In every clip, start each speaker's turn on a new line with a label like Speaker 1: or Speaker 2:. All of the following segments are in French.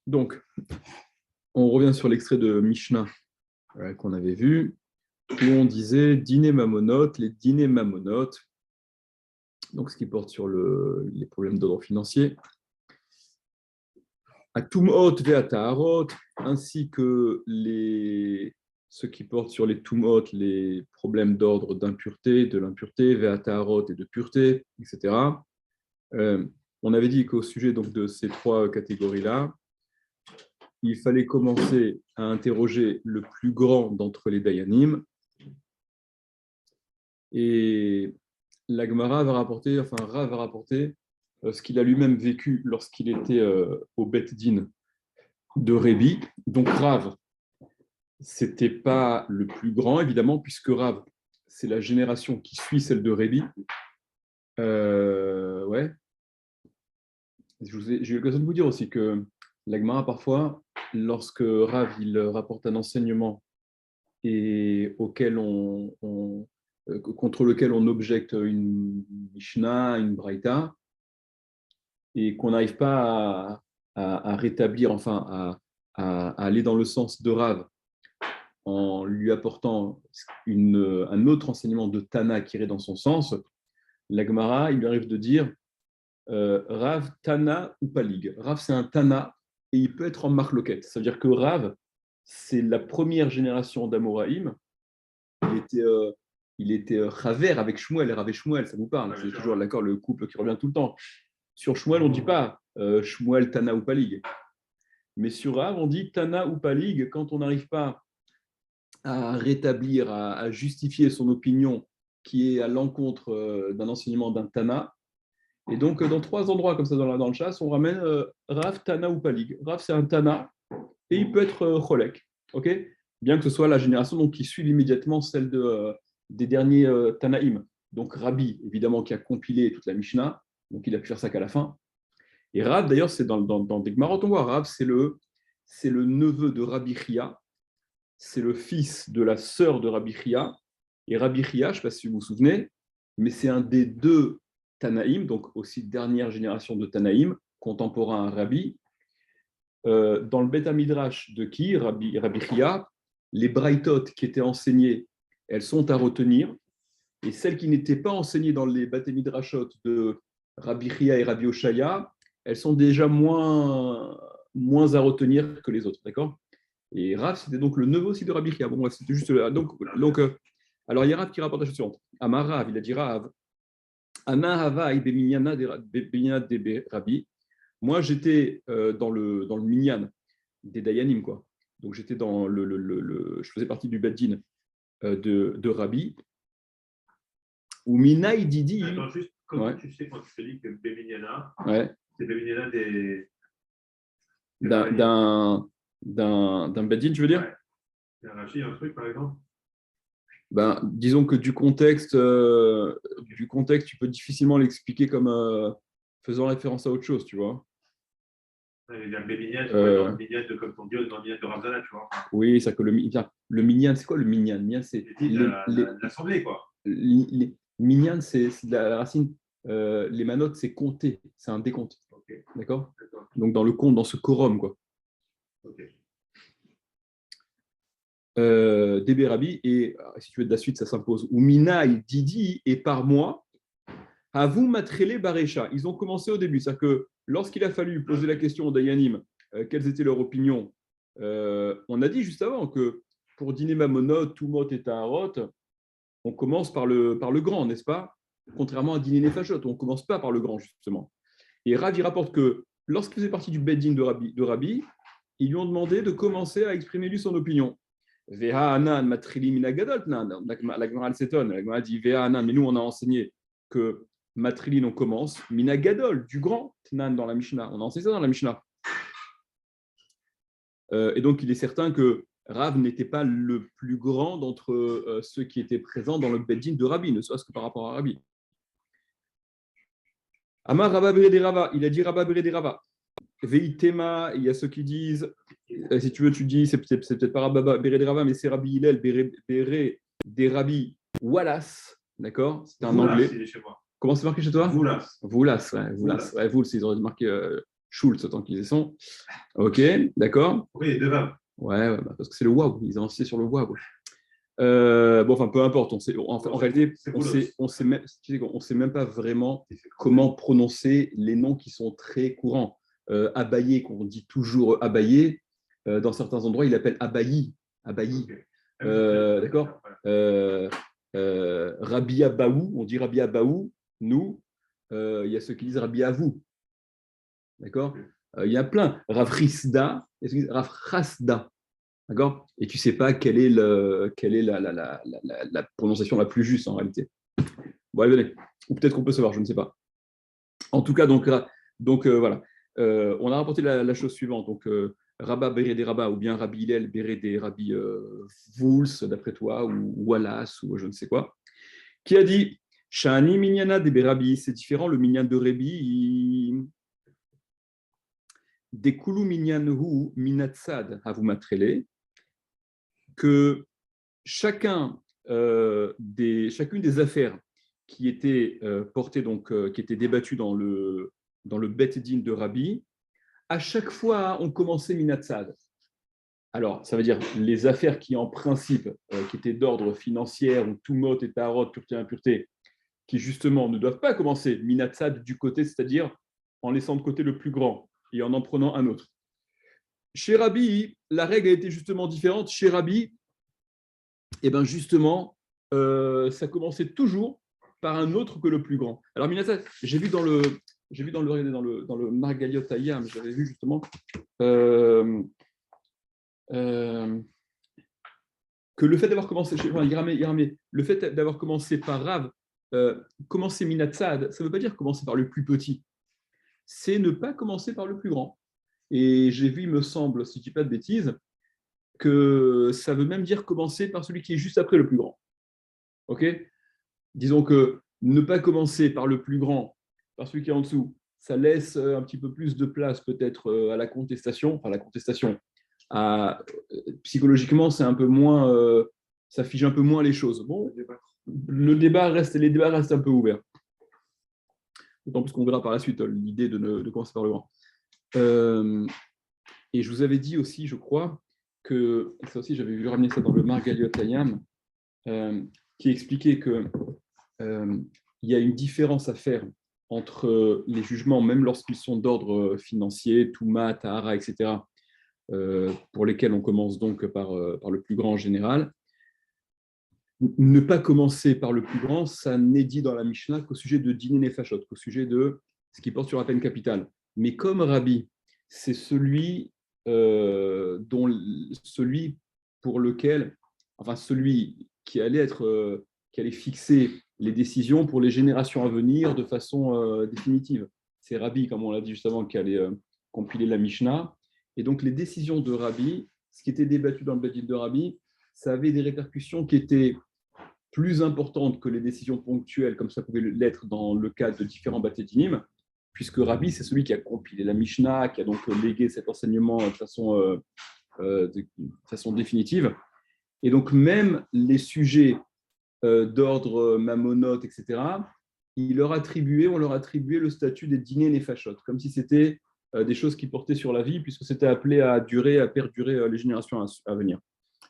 Speaker 1: Donc, on revient sur l'extrait de Mishnah qu'on avait vu, où on disait dîner mamonotes, les dîners mamonotes, donc ce qui porte sur les problèmes d'ordre financier, à Tumot ve'ataharot, ainsi que ceux qui portent sur les Tumot, les problèmes d'ordre d'impureté, de l'impureté, ve'ataharot et de pureté, etc. On avait dit qu'au sujet donc, de ces trois catégories-là, il fallait commencer à interroger le plus grand d'entre les Dayanim. Et la Gemara va rapporter, enfin Rav va rapporter ce qu'il a lui-même vécu lorsqu'il était au Bet Din de Rébi. Donc Rav, c'était pas le plus grand, évidemment, puisque Rav, c'est la génération qui suit celle de Rébi. Ouais. J'ai eu l'occasion de vous dire aussi que la Gemara, parfois, lorsque Rav il rapporte un enseignement et contre lequel on objecte une Mishnah, une Braïta, et qu'on n'arrive pas à rétablir, enfin à aller dans le sens de Rav en lui apportant un autre enseignement de Tana qui irait dans son sens, la Gemara, il lui arrive de dire Rav, Tana ou Palig. Rav, c'est un Tana et il peut être en marloquette. C'est-à-dire que Rav, c'est la première génération d'Amoraïm. Il était Chaver avec Shmuel, et Rav et Shmuel, ça vous parle. C'est toujours d'accord, le couple qui revient tout le temps. Sur Shmuel, on ne dit pas Shmuel, Tana ou Palig. Mais sur Rav, on dit Tana ou Palig quand on n'arrive pas à rétablir, à justifier son opinion qui est à l'encontre d'un enseignement d'un Tana. Et donc, dans trois endroits comme ça dans le chasse, on ramène Rav, Tana ou Palig. Rav, c'est un Tana et il peut être Cholek. Okay, bien que ce soit la génération donc, qui suit immédiatement celle des derniers Tanaïm. Donc, Rabbi, évidemment, qui a compilé toute la Mishnah. Donc, il a pu faire ça qu'à la fin. Et Rav, d'ailleurs, c'est dans des Gmarot, on voit, Rav, c'est le neveu de Rabbi Chia. C'est le fils de la sœur de Rabbi Chia. Et Rabbi Chia, je ne sais pas si vous vous souvenez, mais c'est un des deux Tanaïm, donc aussi dernière génération de Tanaïm, contemporain à Rabbi. Dans le Beth Midrash de qui, Rabbi Chia, les Braïtot qui étaient enseignées, elles sont à retenir. Et celles qui n'étaient pas enseignées dans les Beth Midrashot de Rabbi Chia et Rabbi Oshaya, elles sont déjà moins à retenir que les autres, d'accord? Et Rav, c'était donc le neveu aussi de Rabbi Chia. Bon, c'était juste alors il y a Rav qui rapporte la chose suivante. Amar Rav, il a dit Rav, Ana Hava Ibeminyana de Rabbi. Moi, j'étais dans le minyan des Dayanim, quoi. Donc j'étais dans je faisais partie du Beddin de Rabbi. Ou Minaï Didi.
Speaker 2: Attends, juste, comment tu sais quand tu te dis que Beminyana, c'est Beminyana
Speaker 1: d'un Beddin, tu veux dire?
Speaker 2: Ouais. Il y a un truc, par exemple.
Speaker 1: Disons que du contexte, tu peux difficilement l'expliquer comme faisant référence à autre chose, tu vois.
Speaker 2: Il y a le Béminian, dans le Minyan de comme ton Dieu, dans le Minyan de Ramzana, tu vois.
Speaker 1: Oui, c'est que le Minyan, c'est quoi le Minyan? C'est
Speaker 2: l'assemblée, quoi.
Speaker 1: Minyan, c'est de la racine. Les manotes, c'est compter, c'est un décompte.
Speaker 2: Okay.
Speaker 1: D'accord. Donc dans le compte, dans ce quorum, quoi.
Speaker 2: Okay.
Speaker 1: Débé Rabbi, et si tu veux de la suite, ça s'impose. Ou Minaï Didi, et par moi, à vous matrélé Barécha. Ils ont commencé au début, c'est-à-dire que lorsqu'il a fallu poser la question aux Dayanim, quelles étaient leurs opinions, on a dit juste avant que pour dîner Mamonot, Tumot et Taharot, on commence par le grand, n'est-ce pas? Contrairement à dîner Nefashot, on ne commence pas par le grand, justement. Et Rav, il rapporte que lorsqu'il faisait partie du Beddin de Rabbi, ils lui ont demandé de commencer à exprimer lui son opinion. Veha Anan matrili minagadol, la Gemara s'étonne. La Gemara dit Veha Anan, mais nous on a enseigné que matrilin on commence minagadol, du grand Tnan dans la Mishnah. On a enseigné ça dans la Mishnah. Et donc il est certain que Rav n'était pas le plus grand d'entre ceux qui étaient présents dans le Beddin de Rabbi, ne serait-ce que par rapport à Rabbi. Amar Rabba Bere de Rava, il a dit Rabba Bere de Rava. Veitema, il y a ceux qui disent, si tu veux, tu dis, c'est peut-être pas Rabba Bere de Rava, mais c'est Rabbi Hillel, Bere de Rabbi Wallace, d'accord? C'est un anglais. Comment c'est marqué chez toi?
Speaker 2: Voulas.
Speaker 1: Voulas, ouais, Voulas. Ouais, Voulas, ils auraient marqué Schultz, autant qu'ils y sont. Ok, d'accord.
Speaker 2: Oui, deux Vav.
Speaker 1: Ouais, parce que c'est le waouh, ils ont insisté sur le waouh. Bon, enfin, peu importe. En réalité, on sait même, tu sais, on sait même pas vraiment comment prononcer les noms qui sont très courants. Abaye, qu'on dit toujours Abaye, dans certains endroits, il appelle Abayi. Abayi. D'accord. Rabbi Abaou, on dit Rabbi Abaou. Nous, il y a ceux qui disent Rabbi Avou. D'accord. Il y a plein. Rav Risda, Rav Rasda. D'accord. Et tu ne sais pas quelle est la prononciation la plus juste en réalité. Bon, allez, venez. Ou peut-être qu'on peut savoir, je ne sais pas. En tout cas, voilà. On a rapporté la chose suivante. Donc, Rabba Bérédé Rabba, ou bien Rabbi Hillel Bérédé Rabbi Vouls, d'après toi, ou Wallace, ou je ne sais quoi, qui a dit Shani Minyana de Bérabi, c'est différent, le Minyan de Rébi, des Kulu Minyanhu Minatsad Avumatrele, que chacune des affaires qui étaient portées, donc qui étaient débattues dans le Bet Din de Rabbi, à chaque fois on commençait Minatsad. Alors, ça veut dire les affaires qui, en principe, qui étaient d'ordre financier, ou Tumot et Tarot, pureté, impureté, qui justement ne doivent pas commencer Minatsad du côté, c'est-à-dire en laissant de côté le plus grand et en prenant un autre. Chez Rabbi, la règle a été justement différente. Chez Rabbi, et bien justement, ça commençait toujours par un autre que le plus grand. Alors, Minatsad, j'ai vu dans le Margaliot Hayam, j'avais vu justement que le fait d'avoir commencé, le fait d'avoir commencé par Rav, commencer Minatsad, ça ne veut pas dire commencer par le plus petit, c'est ne pas commencer par le plus grand. Et j'ai vu, il me semble, si je ne dis pas de bêtises, que ça veut même dire commencer par celui qui est juste après le plus grand. Ok ? Disons que ne pas commencer par le plus grand, par celui qui est en dessous, ça laisse un petit peu plus de place peut-être à la contestation. Enfin, la contestation, psychologiquement, c'est un peu moins, ça fige un peu moins les choses. Bon, les débats restent un peu ouverts. D'autant plus qu'on verra par la suite l'idée de commencer par le grand. Et je vous avais dit aussi, je crois, que, ça aussi j'avais vu ramener ça dans le Margaliot Hayam, qui expliquait que il y a une différence à faire entre les jugements, même lorsqu'ils sont d'ordre financier, Touma, Tahara, etc., pour lesquels on commence donc par le plus grand en général. Ne pas commencer par le plus grand, ça n'est dit dans la Mishnah qu'au sujet de Diné Nefashot, qu'au sujet de ce qui porte sur la peine capitale. Mais comme Rabbi, c'est celui pour lequel, enfin celui qui allait fixer les décisions pour les générations à venir de façon définitive. C'est Rabbi, comme on l'a dit justement, qui allait compiler la Mishnah. Et donc les décisions de Rabbi, ce qui était débattu dans le Bedin de Rabbi, ça avait des répercussions qui étaient plus importantes que les décisions ponctuelles, comme ça pouvait l'être dans le cas de différents Batédinim, puisque Rabbi, c'est celui qui a compilé la Mishnah, qui a donc légué cet enseignement de façon définitive. Et donc, même les sujets d'ordre mamonote, etc., on leur attribuait le statut des dîners nefashot, comme si c'était des choses qui portaient sur la vie, puisque c'était appelé à perdurer les générations à venir.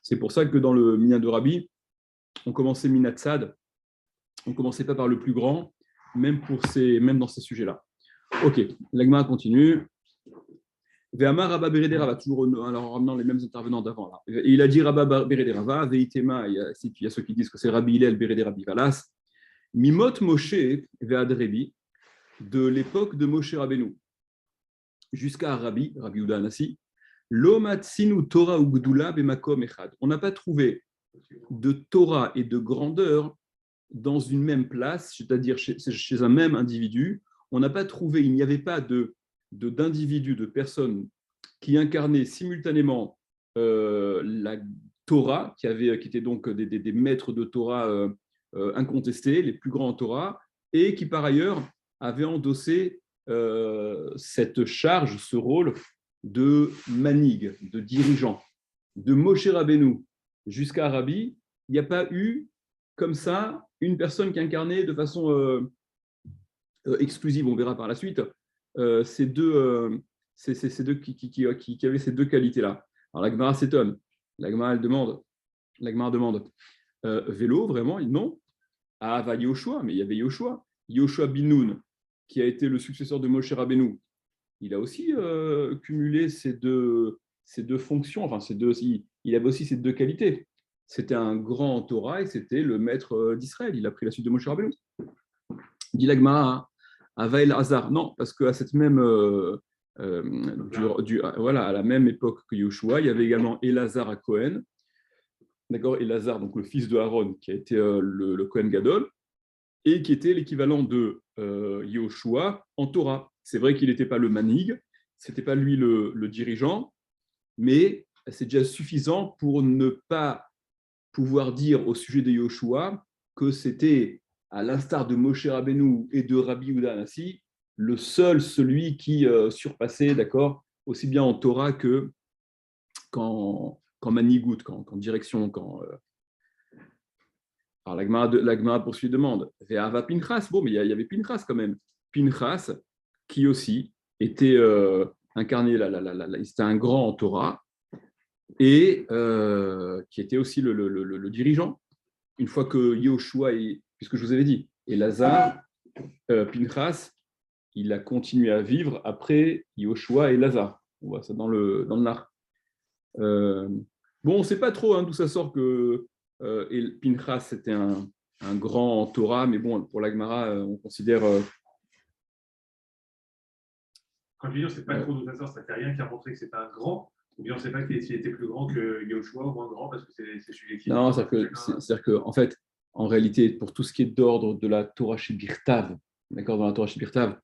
Speaker 1: C'est pour ça que dans le Minyan de Rabbi, on commençait Minatsad, on ne commençait pas par le plus grand, même dans ces sujets-là. Ok, l'Agma continue. Ve'amar Rabba Bérédé Rava, toujours en ramenant les mêmes intervenants d'avant. Là. Et il a dit Rabba Bérédé Rava, Veitema, il y a ceux qui disent que c'est Rabbi Hillel Bérédé Rabbi Valas, Mimot Moshe Ve'adrebi, de l'époque de Moshe Rabbeinu, jusqu'à Rabbi Uda Anassi, Lomatsinu Torah ou Gdula Bemakom Echad. On n'a pas trouvé de Torah et de grandeur dans une même place, c'est-à-dire chez un même individu. On n'a pas trouvé, il n'y avait pas d'individus, de personnes qui incarnaient simultanément la Torah, qui étaient donc des maîtres de Torah incontestés, les plus grands en Torah, et qui par ailleurs avaient endossé cette charge, ce rôle de manig, de dirigeant. De Moshe Rabbeinu jusqu'à Rabbi, il n'y a pas eu comme ça une personne qui incarnait de façon exclusive, on verra par la suite, ces deux ces deux qui avaient ces deux qualités-là. Alors la Gemara s'étonne. La Gemara demande vélo, vraiment? Non. Ah, va Yoshua, mais il y avait Yoshua. Yoshua bin Nun, qui a été le successeur de Moshe Rabbeinu. Il a aussi cumulé ces deux fonctions, enfin, il avait aussi ces deux qualités. C'était un grand en Torah et c'était le maître d'Israël. Il a pris la suite de Moshe Rabbeinu. Dit la Gemara, Ava El Hazar. Non, parce qu'à cette même voilà, à la même époque que Yoshua, il y avait également Elazar à Cohen. D'accord, Elazar, donc le fils de Aaron, qui a été le Cohen Gadol, et qui était l'équivalent de Yoshua en Torah. C'est vrai qu'il n'était pas le manig, c'était pas lui le dirigeant, mais c'est déjà suffisant pour ne pas pouvoir dire au sujet de Yoshua que c'était, à l'instar de Moshe Rabbeinu et de Rabbi Yehuda Hanassi, celui qui surpassait, d'accord, aussi bien en Torah qu'en manigout, qu'en direction, Alors la Gemara poursuit demande. Ve'ava Pinchas, bon, mais il y avait Pinchas quand même. Pinchas, qui aussi était incarné, c'était un grand en Torah, et qui était aussi le dirigeant. Une fois que Yoshua, puisque je vous avais dit, et Lazare, Pinchas, il a continué à vivre après Yoshua et Lazare. On voit ça dans le nar. Bon, on ne sait pas trop d'où ça sort que Pinchas c'était un grand en Torah, mais bon, pour la Gemara, on considère.
Speaker 2: Quand je dis on ne sait pas trop d'où ça sort, ça ne fait rien qui a montré que c'était un grand, ou bien on ne sait pas s'il était plus grand que Yoshua ou moins grand parce que c'est subjectif.
Speaker 1: Non, c'est-à-dire que, en fait, en réalité, pour tout ce qui est d'ordre de la Torah Shebirtav, d'accord, dans la Torah Shebirtav,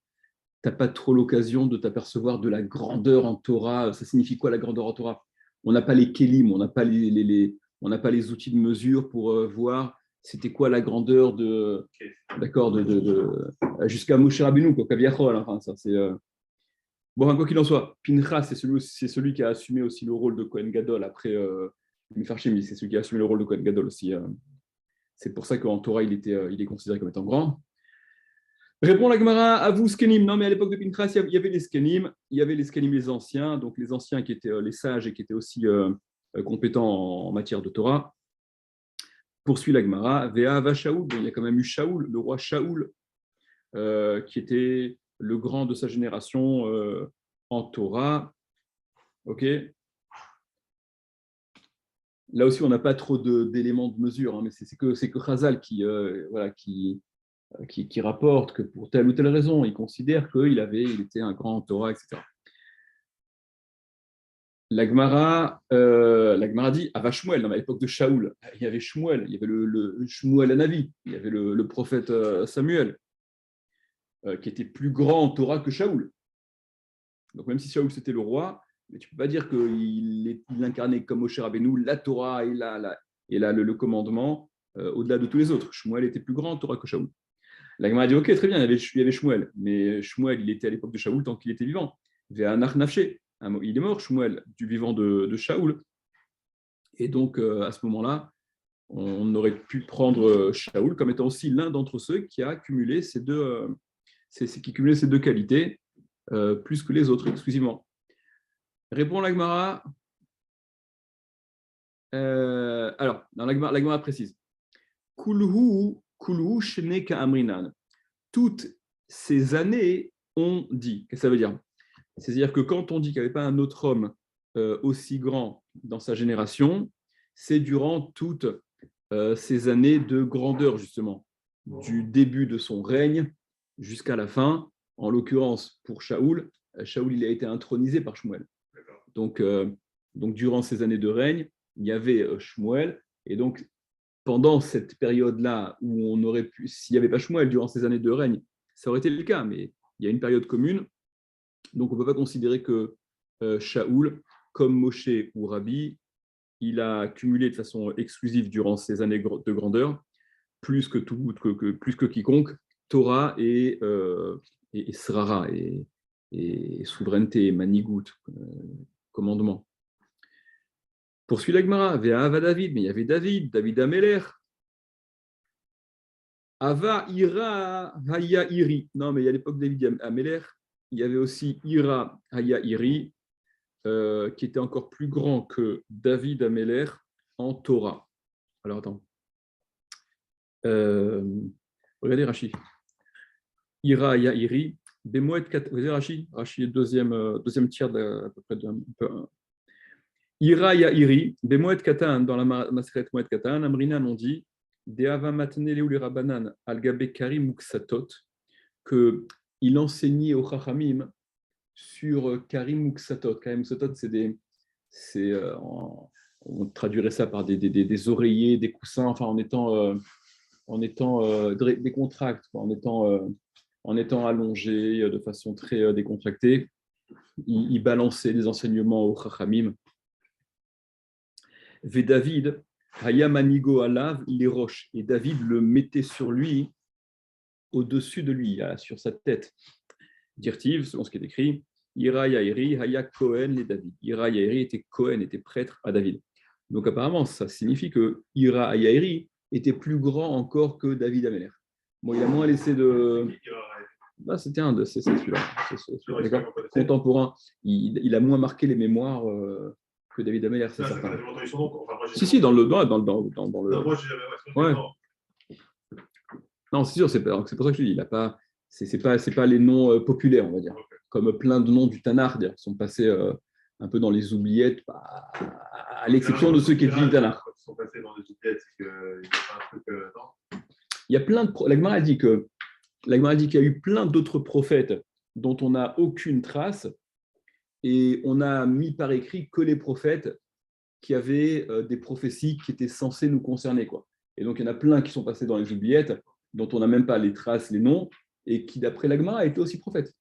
Speaker 1: tu n'as pas trop l'occasion de t'apercevoir de la grandeur en Torah. Ça signifie quoi la grandeur en Torah? On n'a pas les kelim, on n'a pas on n'a pas les outils de mesure pour voir c'était quoi la grandeur d'accord, jusqu'à Moshe Rabbeinu, quoi, Kaviachol, enfin, ça, c'est. Bon, quoi qu'il en soit, Pinchas, c'est celui qui a assumé aussi le rôle de Kohen Gadol après Mefarshim, c'est celui qui a assumé le rôle de Kohen Gadol aussi. C'est pour ça qu'en Torah, il est considéré comme étant grand. Répond la Gemara, à vous, Skenim. Non, mais à l'époque de Pinchas, il y avait les Skenim, les anciens, donc les anciens qui étaient les sages et qui étaient aussi compétents en matière de Torah. Poursuit la Gemara, Vea va Shaoul. Il y a quand même eu Shaoul, le roi Shaoul, qui était le grand de sa génération en Torah. Ok. Là aussi, on n'a pas trop d'éléments de mesure, mais c'est que Chazal qui rapporte que pour telle ou telle raison, il considère qu'il était un grand en Torah, etc. La Gemara dit Ava Shmuel, à l'époque de Shaoul, il y avait Shmuel, il y avait le Shmuel Hanavi, il y avait le prophète Samuel, qui était plus grand en Torah que Shaoul. Donc même si Shaoul c'était le roi, mais tu ne peux pas dire qu'il incarnait comme Moshe Rabbeinu la Torah et le commandement au-delà de tous les autres. Shmuel était plus grand en Torah que Shaoul. La Gemara dit ok, très bien, il y avait Shmuel, mais Shmuel il était à l'époque de Shaoul tant qu'il était vivant. Il est mort, Shmuel, du vivant de Shaoul. Et donc, à ce moment-là, on aurait pu prendre Shaoul comme étant aussi l'un d'entre ceux qui a cumulé ces deux qualités, plus que les autres, exclusivement. Répond la Gemara. Alors, dans la Gemara précise. Kulhu shneka amrinan. Toutes ces années ont dit. Qu'est-ce que ça veut dire? C'est-à-dire que quand on dit qu'il n'y avait pas un autre homme aussi grand dans sa génération, c'est durant toutes ces années de grandeur, justement, du début de son règne jusqu'à la fin. En l'occurrence, pour Shaoul, il a été intronisé par Shmuel. Donc, durant ces années de règne, il y avait Shmuel, et donc, pendant cette période-là où on aurait pu, s'il n'y avait pas Shmuel durant ces années de règne, ça aurait été le cas, mais il y a une période commune. Donc, on ne peut pas considérer que Shaoul, comme Moshe ou Rabbi, il a cumulé de façon exclusive durant ces années de grandeur, plus que quiconque, Torah et Srara, et souveraineté, manigout, commandement. Poursuit la Gemara, Ve'ava David, mais il y avait David Améler. Ava Ira Haya Iri. Non, mais il y a l'époque de David Améler, il y avait aussi Ira Haya Iri, qui était encore plus grand que David Améler en Torah. Alors attends. Regardez Rashi. Ira Haya Iri, Bemoed Kat. Vous voyez Rashi? Rashi est deuxième tiers à peu près Ira Haya Iri, Bemoed Katan, dans la Maseret Moed Katan, Amrinan on dit Deava Matne Leuli Rabanan Al-Gabe Karim Muksatot, qu'il enseignait au Chachamim sur Karim Muksatot. Karim Muksatot, on traduirait ça par des oreillers, des coussins, enfin en étant décontracté, en étant allongé de façon très décontractée. Il balançait des enseignements au Chachamim. Ve David, Hayamanigo Alav, les roches. Et David le mettait sur lui, au-dessus de lui, sur sa tête. Dirtiv, selon ce qui est écrit, Ira Yairi, Haya Cohen les David. Ira Yairi était Cohen, était prêtre à David. Donc apparemment, ça signifie que Ira Yairi était plus grand encore que David Améler. Bon, il a moins laissé de. C'était c'est celui-là. Contemporain. Il a moins marqué les mémoires que David Améler, c'est certain. Si, dans le. Non, moi, j'ai jamais. Ouais. Non, c'est sûr, c'est pour ça que je dis, il a pas. C'est pas les noms populaires, on va dire. Comme plein de noms du Tanakh, qui sont passés un peu dans les oubliettes, à l'exception de ceux qui étudient le Tanakh. Ils sont passés dans les oubliettes, c'est qu'il y a pas un truc. Non. Il y a plein de. La Gemara dit qu'il y a eu plein d'autres prophètes dont on n'a aucune trace, et on a mis par écrit que les prophètes qui avaient des prophéties qui étaient censées nous concerner, quoi. Et donc, il y en a plein qui sont passés dans les oubliettes, dont on n'a même pas les traces, les noms, et qui, d'après la Gemara, étaient aussi prophètes.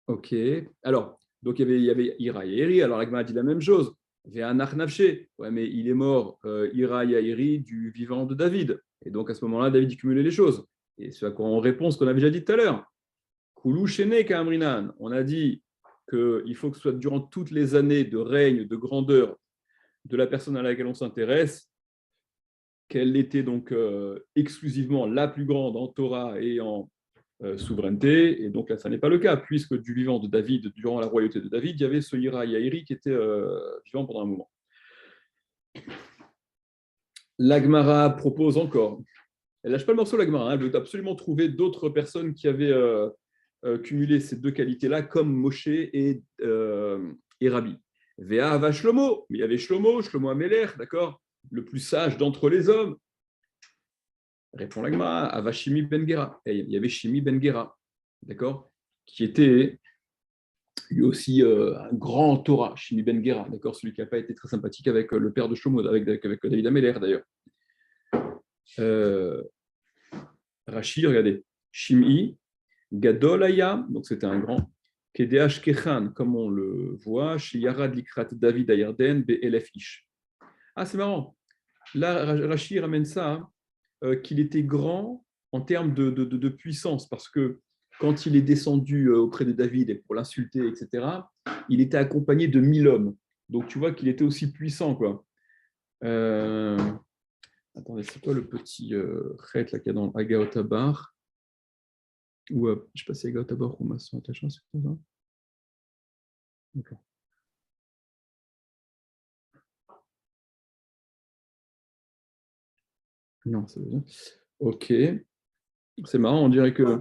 Speaker 1: Ok. Alors, donc il y avait Ira Yairi. Alors la Gemara dit la même chose. Ve'anach nafshe. Ouais, mais il est mort, Ira Yairi, du vivant de David. Et donc à ce moment-là, David cumulait les choses. Et c'est à quoi on répond ce qu'on avait déjà dit tout à l'heure. Koulou shene ka'amrinan. On a dit qu'il faut que ce soit durant toutes les années de règne, de grandeur de la personne à laquelle on s'intéresse, qu'elle était donc exclusivement la plus grande en Torah et en souveraineté. Et donc là, ça n'est pas le cas, puisque du vivant de David, durant la royauté de David, il y avait ce Ira Yairi qui était vivant pendant un moment. L'Agmara propose encore. Elle lâche pas le morceau, l'Agmara. Elle veut absolument trouver d'autres personnes qui avaient cumulé ces deux qualités-là, comme Moshe et Rabbi. Véa va Shlomo. Mais il y avait Shlomo Améler, d'accord, le plus sage d'entre les hommes. Répond l'Agmara, Ava Shimi Ben Gera. Il y avait Shimi Ben Gera, d'accord, qui était lui aussi un grand Torah, Shimi Ben Gera, d'accord, celui qui n'a pas été très sympathique avec le père de Shlomo, avec David Améler d'ailleurs. Rashi, regardez, Shimi, Gadolaya, donc c'était un grand, Kedeach Kechan, comme on le voit, chez Yarad Likrat David Ayarden, Be'elef Ish. Ah, c'est marrant. Là, Rashi ramène ça, qu'il était grand en termes de puissance, parce que quand il est descendu auprès de David et pour l'insulter, etc., il était accompagné de 1000 hommes. Donc tu vois qu'il était aussi puissant, quoi. Attendez, c'est quoi le petit chet là qu'il y a dans Agaotabar? Ou je ne sais pas si Agaotabar ou Masson attachant, c'est quoi ça? D'accord. Non, c'est bien. Ok. C'est marrant, on dirait que.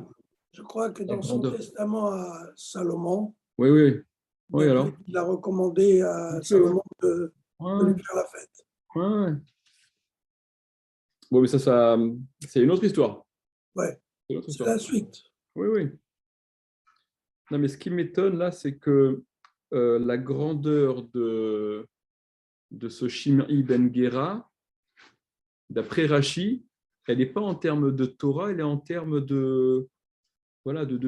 Speaker 3: Je crois que dans son testament à Salomon,
Speaker 1: oui, alors.
Speaker 3: Il a recommandé à Salomon de lui faire la fête.
Speaker 1: Ouais. Bon, mais ça c'est une autre histoire.
Speaker 3: Ouais, c'est la suite.
Speaker 1: Oui. Non, mais ce qui m'étonne là, c'est que la grandeur de ce Shimei Ben Gera, d'après Rashi, elle n'est pas en termes de Torah, elle est en termes de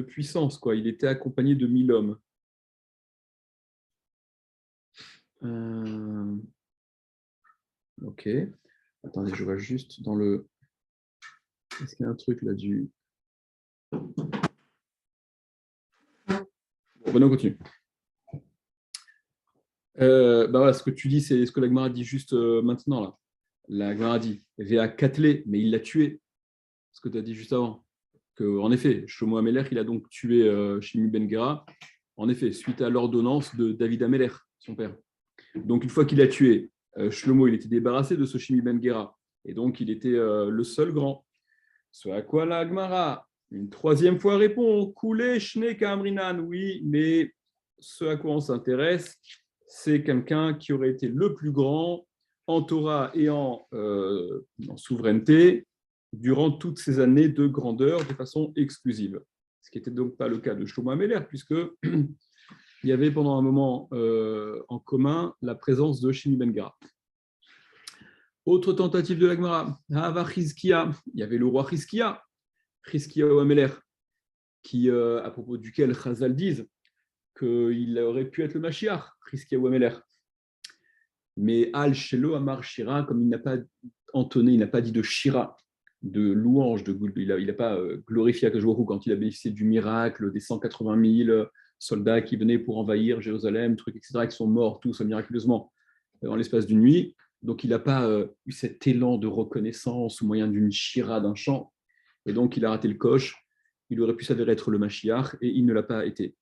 Speaker 1: puissance, quoi. Il était accompagné de 1000 hommes. Ok. Attendez, je vois juste dans le. Est-ce qu'il y a un truc là du. Bon, on continue. Voilà, ce que tu dis, c'est ce que la Gemara dit juste maintenant là. La Gemara dit Véa Katlé, mais il l'a tué. ce que tu as dit juste avant. En effet, Shlomo Amelech, il a donc tué Shimi Ben Gera, en effet, suite à l'ordonnance de David Amelech, son père. Donc, une fois qu'il a tué Shlomo, il était débarrassé de ce Shimi Ben Gera, et donc il était le seul grand. Ce à quoi la Gemara, une troisième fois, répond Koulé Shne Kamrinan, oui, mais ce à quoi on s'intéresse, c'est quelqu'un qui aurait été le plus grand en Torah et en souveraineté durant toutes ces années de grandeur de façon exclusive. Ce qui n'était donc pas le cas de Shlomo Amelech, puisque il y avait pendant un moment en commun la présence de Shimi Ben Gera. Autre tentative de la Gemara, Hava Chizkia, il y avait le roi Chizkia ou Amelech, qui, à propos duquel Chazal disent qu'il aurait pu être le Mashiach, Chizkia ou Amelech. Mais Al Shelo Amar Shira, comme il n'a pas entonné, il n'a pas dit de Shira, de louange, il n'a pas glorifié Akashvorou quand il a bénéficié du miracle des 180 000 soldats qui venaient pour envahir Jérusalem, trucs, etc., qui sont morts tous miraculeusement en l'espace d'une nuit. Donc il n'a pas eu cet élan de reconnaissance au moyen d'une shira, d'un chant. Et donc il a raté le coche. Il aurait pu s'avérer être le Mashiach et il ne l'a pas été.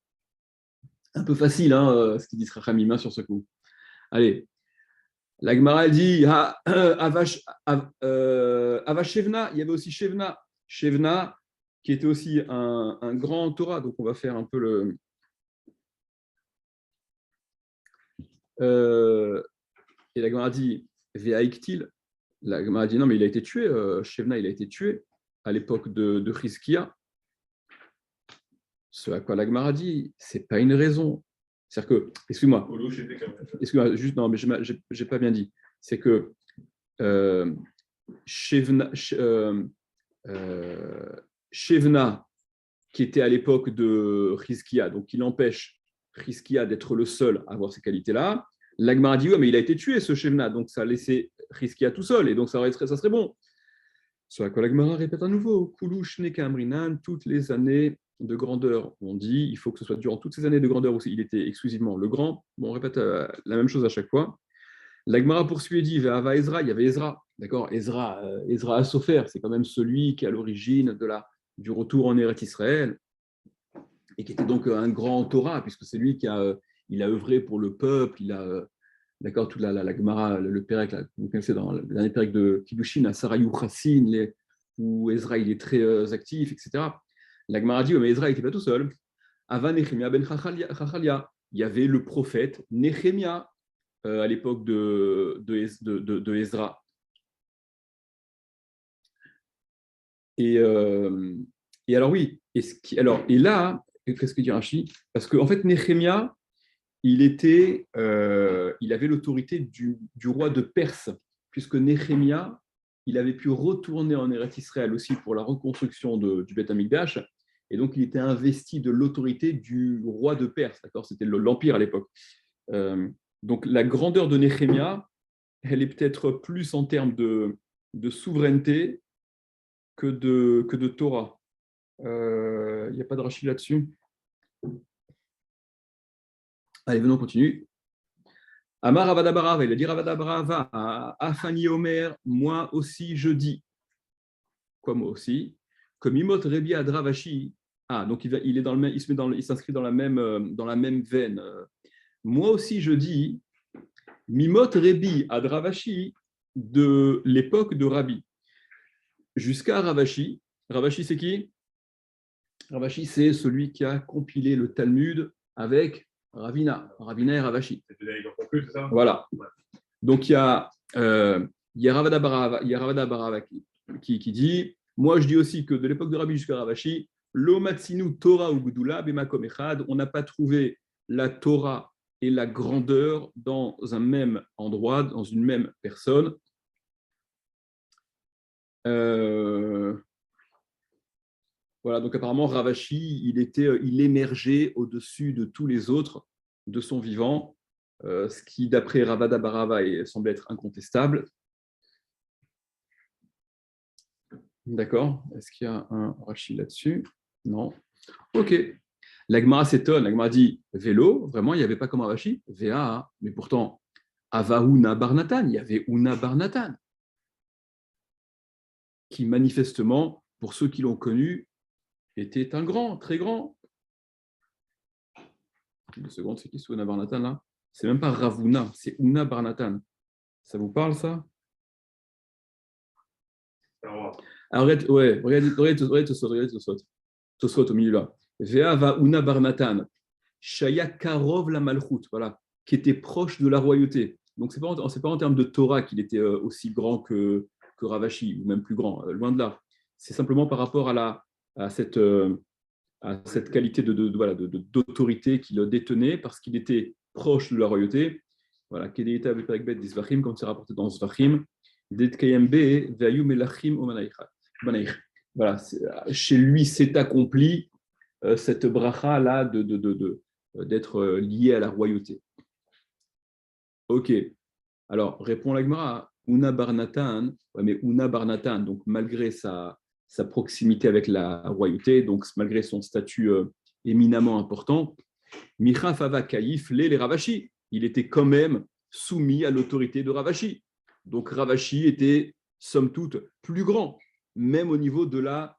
Speaker 1: Un peu facile, hein, ce qu'il dit Rachamima sur ce coup. Allez. La Gemara dit Avashevna, il y avait aussi Shevna, qui était aussi un grand Torah. Donc on va faire un peu le. Et la Gemara dit Ve'aiktil. La Gemara dit non, mais il a été tué. Shevna, il a été tué à l'époque de Chizkia. Ce à quoi la Gemara dit, c'est pas une raison. C'est-à-dire que, excuse-moi, juste, non, mais je n'ai pas bien dit. C'est que Shevna, qui était à l'époque de Chizkia, donc il empêche Chizkia d'être le seul à avoir ces qualités-là, l'Agmara dit, ouais, mais il a été tué, ce Shevna, donc ça a laissé Chizkia tout seul, et donc ça serait bon. Ce à quoi l'Agmara répète à nouveau, Kulush Nekamrinan, toutes les années de grandeur. On dit, il faut que ce soit durant toutes ces années de grandeur où il était exclusivement le grand. Bon, on répète la même chose à chaque fois. L'Agmara poursuit et dit, Ve'ava Ezra, il y avait Ezra. D'accord, Ezra Asopher, c'est quand même celui qui est à l'origine du retour en Eretz Israël et qui était donc un grand Torah, puisque c'est lui il a œuvré pour le peuple, il a, d'accord, toute la Gemara, le Pérec, vous connaissez dans le dernier Pérec de Kiddushin, à Sarayou Chassin, où Ezra il est très actif, etc. La Gemara dit, mais Ezra n'était pas tout seul. Ava Nechemia ben Chachalia. Il y avait le prophète Nechemia à l'époque de Ezra. Et alors oui, et là, qu'est-ce que dit Rashi? Parce qu'en fait, Nechemia, il avait l'autorité du roi de Perse, puisque Nechemia, il avait pu retourner en Eretz Israël aussi pour la reconstruction du Beth Amikdash, et donc il était investi de l'autorité du roi de Perse, d'accord? C'était l'empire à l'époque. Donc la grandeur de Nechemia, elle est peut-être plus en termes de souveraineté que de Torah. Il n'y a pas de Rashi là-dessus. Allez, venons, on continue. Amar Ravadabarava, il a dit Ravadabarava, Afani Omer, moi aussi je dis. Quoi, moi aussi? Comme Imot Rebi Adravashi. Ah, donc il s'inscrit dans la même veine. Moi aussi je dis Mimot Rebi Adravashi de l'époque de Rabbi. Jusqu'à Ravashi. Ravashi, c'est qui? Ravashi, c'est celui qui a compilé le Talmud avec Ravina et Ravashi.
Speaker 2: C'est ça?
Speaker 1: Voilà. Donc, il y a Ravada Barava qui dit, moi je dis aussi que de l'époque de Rabbi jusqu'à Ravashi, Lomatsinu Torah ou Gudula Bemakom Echad, on n'a pas trouvé la Torah et la grandeur dans un même endroit, dans une même personne. Voilà, donc apparemment Ravashi, il émergeait au-dessus de tous les autres de son vivant, ce qui d'après Ravada Barava semble être incontestable. D'accord, est-ce qu'il y a un Rashi là-dessus? Non. Ok. L'Agmara s'étonne, l'Agmara dit vélo, vraiment il n'y avait pas comme Ravashi, VA, mais pourtant Avaouna Barnatan, il y avait Una Barnatan qui manifestement pour ceux qui l'ont connu, était un grand, très grand. Une seconde, c'est qui ce Una Barnatan là? C'est même pas Ravuna, c'est Una Barnatan. Ça vous parle ça? Alors, regarde Tosfot au milieu là. Vea va Una Barnatan, Shaya Karov la Malchut, voilà, qui était proche de la royauté. Donc, ce n'est pas en termes de Torah qu'il était aussi grand que Ravashi, ou même plus grand, loin de là. C'est simplement par rapport à cette qualité d'autorité qu'il détenait, parce qu'il était proche de la royauté. Voilà, Kedeita avec Bet d'Isvachim, comme c'est rapporté dans Zvachim, Detkayembe, Veayu Melachim Omanaich. Voilà, chez lui s'est accompli cette bracha-là d'être lié à la royauté. Ok. Alors, répond la Gemara, Una Barnatan, ouais, mais Una Barnatan, donc malgré sa proximité avec la royauté, donc malgré son statut éminemment important, Micha Fava Kaïf, les Ravashi, il était quand même soumis à l'autorité de Ravashi. Donc Ravashi était, somme toute, plus grand, même au niveau de la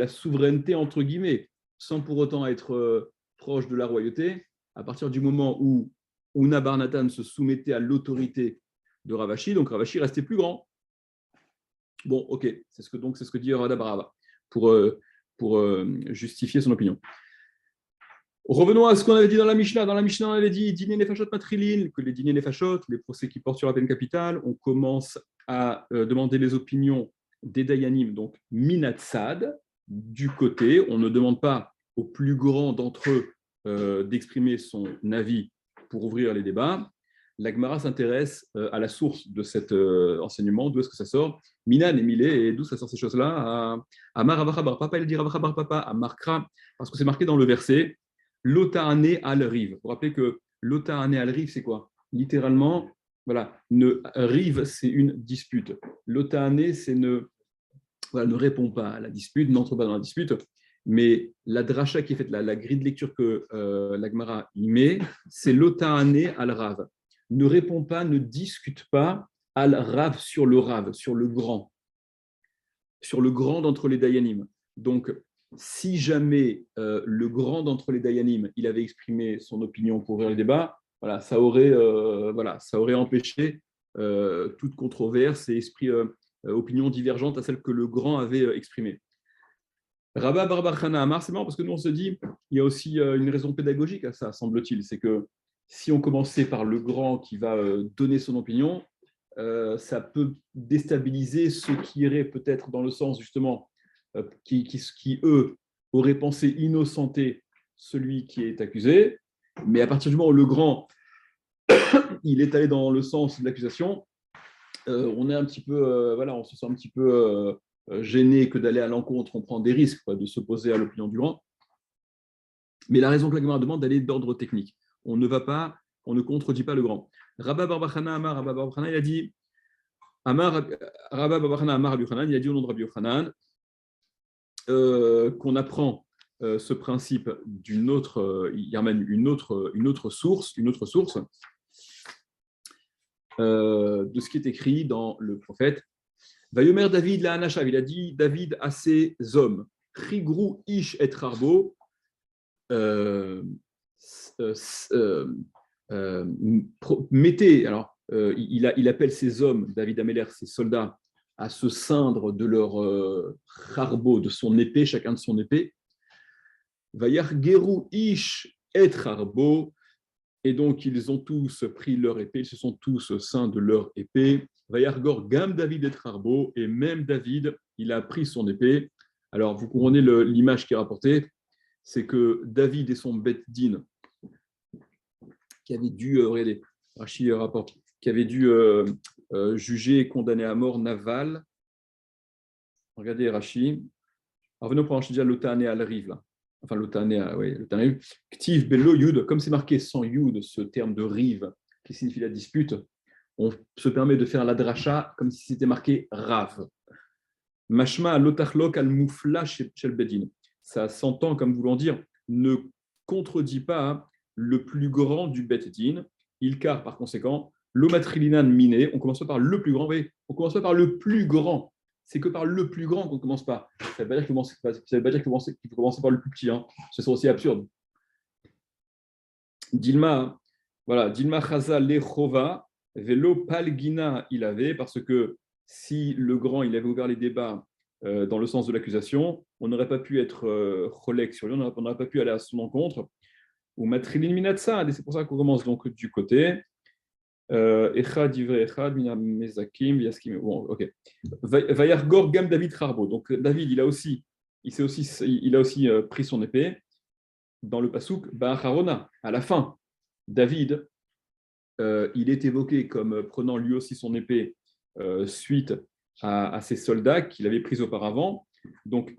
Speaker 1: souveraineté, entre guillemets, sans pour autant être proche de la royauté. À partir du moment où Una Barnatan se soumettait à l'autorité de Ravashi, donc Ravashi restait plus grand. Bon, ok, c'est ce que dit Rada Barava pour justifier son opinion. Revenons à ce qu'on avait dit dans la Mishnah. Dans la Mishnah, on avait dit dîner nefashot matrilin, que les dîners nefashot, les procès qui portent sur la peine capitale, on commence à demander les opinions des dayanim, donc minatsad, du côté. On ne demande pas au plus grand d'entre eux d'exprimer son avis pour ouvrir les débats. La Gemara s'intéresse à la source de cet enseignement, d'où est-ce que ça sort. Minan et Milé, et d'où ça sort ces choses-là. À Maravacha bar papa, il dit Ravacha bar papa, à Markra, parce que c'est marqué dans le verset L'Ota'ane al-Riv. Vous vous rappelez que l'Ota'ane al-Riv, c'est quoi? Littéralement, voilà, rive, c'est une dispute. L'Ota'ane, c'est ne répond pas à la dispute, n'entre pas dans la dispute. Mais la dracha qui est faite, la grille de lecture que la Gemara y met, c'est l'Ota'ane al-Rav. Ne répond pas, ne discute pas al-Rav sur le Rav, sur le grand d'entre les Dayanim. Donc, si jamais le grand d'entre les Dayanim, il avait exprimé son opinion pour ouvrir le débat, voilà, ça aurait empêché toute controverse et opinion divergente à celle que le grand avait exprimée. Rabba Bar Chana Amar, c'est marrant parce que nous on se dit, il y a aussi une raison pédagogique à ça, semble-t-il, c'est que si on commençait par le grand qui va donner son opinion, ça peut déstabiliser ceux qui iraient peut-être dans le sens justement qui, eux, auraient pensé innocenter celui qui est accusé, mais à partir du moment où le grand, il est allé dans le sens de l'accusation, on est un petit peu, on se sent un petit peu gêné que d'aller à l'encontre, on prend des risques de s'opposer à l'opinion du grand. Mais la raison que la Gemara demande, elle est d'ordre technique. On ne contredit pas le grand. Rabba Barbachana Amar, Rabba Barbachana, il a dit Rabba Barbachana Amar Rabbi Yochanan, il a dit au nom de Rabbi Yochanan, qu'on apprend ce principe d'une autre, il ramène une autre source de ce qui est écrit dans le prophète. Vayomer David la Anashav, il a dit David à ses hommes, Chigrou ish et Harbo, mettez, alors il appelle ses hommes, David Améler, ses soldats, à se ceindre de leur harbo, de son épée, chacun de son épée. Vayar Geru ish et harbo, et donc ils ont tous pris leur épée, ils se sont tous ceints de leur épée. Vayar Gor Gam David et harbo, et même David, il a pris son épée. Alors vous comprenez l'image qui est rapportée, c'est que David et son Bet Din, qui avait dû, regardez, Rashi rapporte, qui avait dû juger et condamner à mort Naval. Regardez Rashi. Alors venons pour Rashi déjà l'Ota'ane al-Riv là. Enfin l'Ota'ane, oui, l'Ota'ane al-Riv. Ktiv Bello Yud, comme c'est marqué sans Yud, ce terme de rive qui signifie la dispute, on se permet de faire la dracha comme si c'était marqué Rav. Mashma l'Otachlok al-Moufla shel Bedin. Ça s'entend comme voulant dire ne contredit pas le plus grand du Bet Din. Ilkar par conséquent. L'omatrilinan miné, on commence pas par le plus grand, oui, on commence pas par le plus grand. c'est que par le plus grand qu'on ne commence pas. Ça ne veut pas dire qu'il faut commencer par le plus petit. Hein. Ce serait aussi absurde. Dilma, voilà, Dilma Chaza Lechova, Velo Palgina il avait, parce que si le grand il avait ouvert les débats dans le sens de l'accusation, on n'aurait pas pu être cholek sur lui, on n'aurait pas pu aller à son encontre. Ou Matrilin Minatsad, et c'est pour ça qu'on commence donc du côté. Echad Ivre Echad, Mezakim, Yaskim. Bon, ok. Vayargor Gam David Harbo. Donc David, il a aussi pris son épée dans le pasouk Ba'acharona, à la fin. David, il est évoqué comme prenant lui aussi son épée suite à ses soldats qu'il avait pris auparavant. Donc,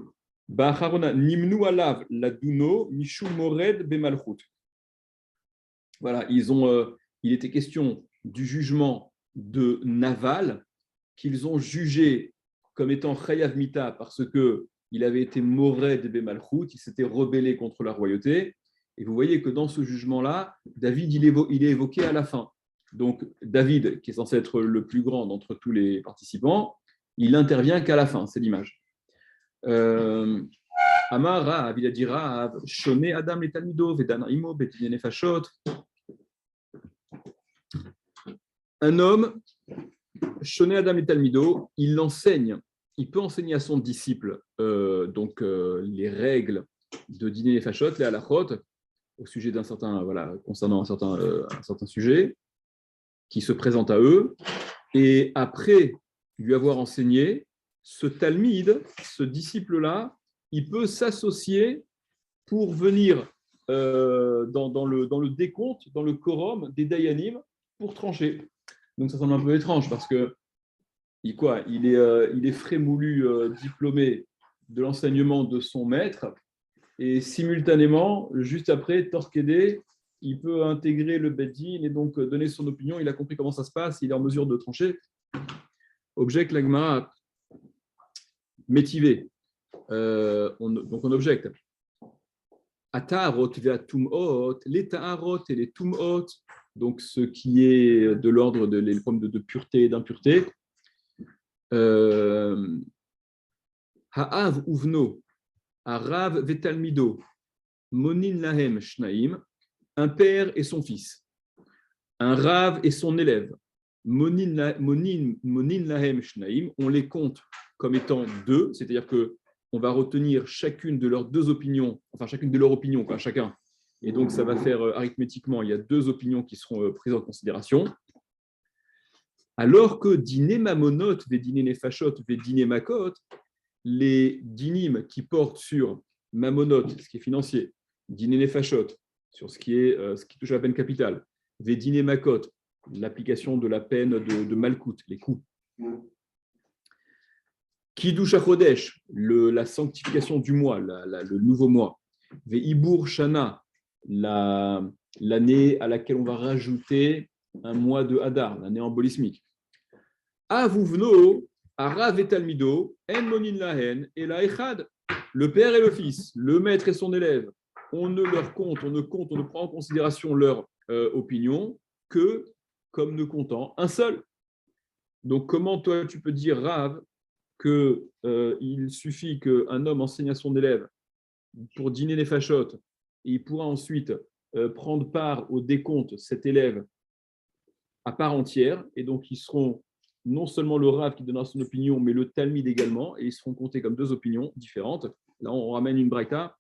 Speaker 1: Ba'acharona, Nimnu Alav, Laduno, Mishu Mored Bemalchut. Voilà, il était question du jugement de Naval qu'ils ont jugé comme étant Chayav Mita parce qu'il avait été Mored Bemalchut, il s'était rebellé contre la royauté. Et vous voyez que dans ce jugement-là, David, il est évoqué à la fin. Donc, David, qui est censé être le plus grand d'entre tous les participants, il n'intervient qu'à la fin, c'est l'image. Amar Rav, il a dit Rav, Shoné Adam le Talmido, Vedana Imo, Betine Nefashot. Un homme, Shoné Adam le Talmido, il enseigne, il peut enseigner à son disciple les règles de Dîner les Fachot, les halachot, au sujet d'un certain, concernant un certain sujet, qui se présente à eux, et après lui avoir enseigné, ce talmide, ce disciple-là, il peut s'associer pour venir dans le décompte, dans le quorum des dayanim, pour trancher. Donc ça semble un peu étrange, parce que il est frémoulu diplômé de l'enseignement de son maître, et simultanément, juste après, Torquédé, il peut intégrer le Beddin et donc donner son opinion. Il a compris comment ça se passe, il est en mesure de trancher. Objecte l'agma métivé. Donc on objecte. Atarot ve'atumot, les ta'arot et les tumot, donc ce qui est de l'ordre des problèmes de pureté et d'impureté. Ha'av uvno, Arav vetalmido, monin lahem shnaim, un père et son fils, un rav et son élève, monin lahem shnaim, on les compte comme étant deux, c'est-à-dire que on va retenir chacune de leurs deux opinions, enfin chacune de leurs opinions, chacun. Et donc ça va faire arithmétiquement, il y a deux opinions qui seront prises en considération. Alors que dîner mamonot, des dîner nefashot, des dîner makot, les dinim qui portent sur mamonot, ce qui est financier, dîner nefashot, sur ce qui touche à la peine capitale, des dîner makot, l'application de la peine de malkout, les coups. Kiddush HaChodesh, la sanctification du mois, le nouveau mois. Ve'ibur Shana, l'année à laquelle on va rajouter un mois de Hadar, l'année embolismique. Avuvno, Arav et Talmido, En Monin Lahen, et la Echad, le père et le fils, le maître et son élève, on ne prend en considération leur opinion que comme ne comptant un seul. Donc, comment toi tu peux dire, Rav, qu'il suffit qu'un homme enseigne à son élève pour dîner les fachotes, et il pourra ensuite prendre part au décompte, cet élève, à part entière, et donc ils seront non seulement le Rav qui donnera son opinion, mais le Talmide également, et ils seront comptés comme deux opinions différentes. Là, on ramène une braïta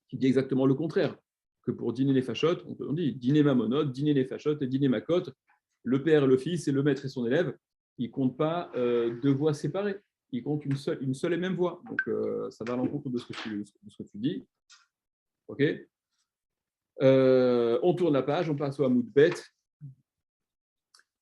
Speaker 1: qui dit exactement le contraire, que pour dîner les fachotes, on dit dîner mamonot, dîner les fachotes et dîner makot, le père et le fils, et le maître et son élève, ils ne comptent pas deux voix séparées, ils comptent une seule et même voix. Donc, ça va à l'encontre de ce que tu dis. OK. On tourne la page, on passe au Hamoud Bet.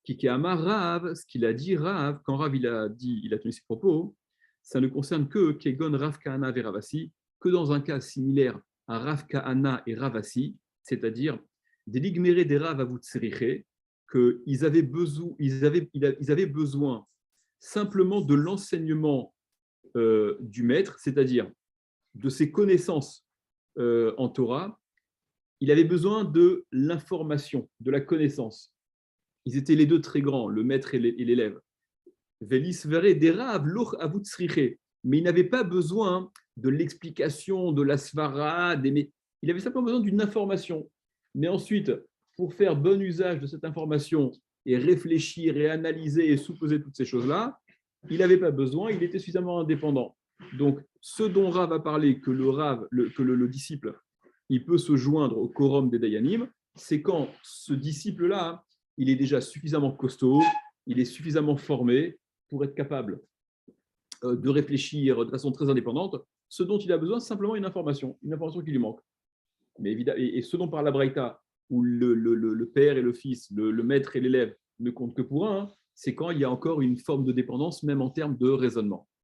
Speaker 1: Kiki Amar Rav, ce qu'il a dit Rav, quand Rav il a tenu ses propos, ça ne concerne que Kegon Rav Kahana et Ravasi, que dans un cas similaire à Rav Kahana et Ravasi, c'est-à-dire des ligmérés des Rav Avutseriche, qu'ils avaient besoin simplement de l'enseignement du maître, c'est-à-dire de ses connaissances en Torah. Il avait besoin de l'information, de la connaissance. Ils étaient les deux très grands, le maître et l'élève. Velis vere derav loch avutsriche. Mais il n'avait pas besoin de l'explication, de la svara, il avait simplement besoin d'une information. Mais ensuite, pour faire bon usage de cette information et réfléchir et analyser et sous-peser toutes ces choses-là, il n'avait pas besoin, il était suffisamment indépendant. Donc, ce dont Rav a parlé, que le disciple, il peut se joindre au quorum des Dayanim, c'est quand ce disciple-là, il est déjà suffisamment costaud, il est suffisamment formé pour être capable de réfléchir de façon très indépendante. Ce dont il a besoin, c'est simplement une information qui lui manque. Mais évidemment, et ce dont parle la Braïta, où le père et le fils, le maître et l'élève ne comptent que pour un, c'est quand il y a encore une forme de dépendance, même en termes de raisonnement.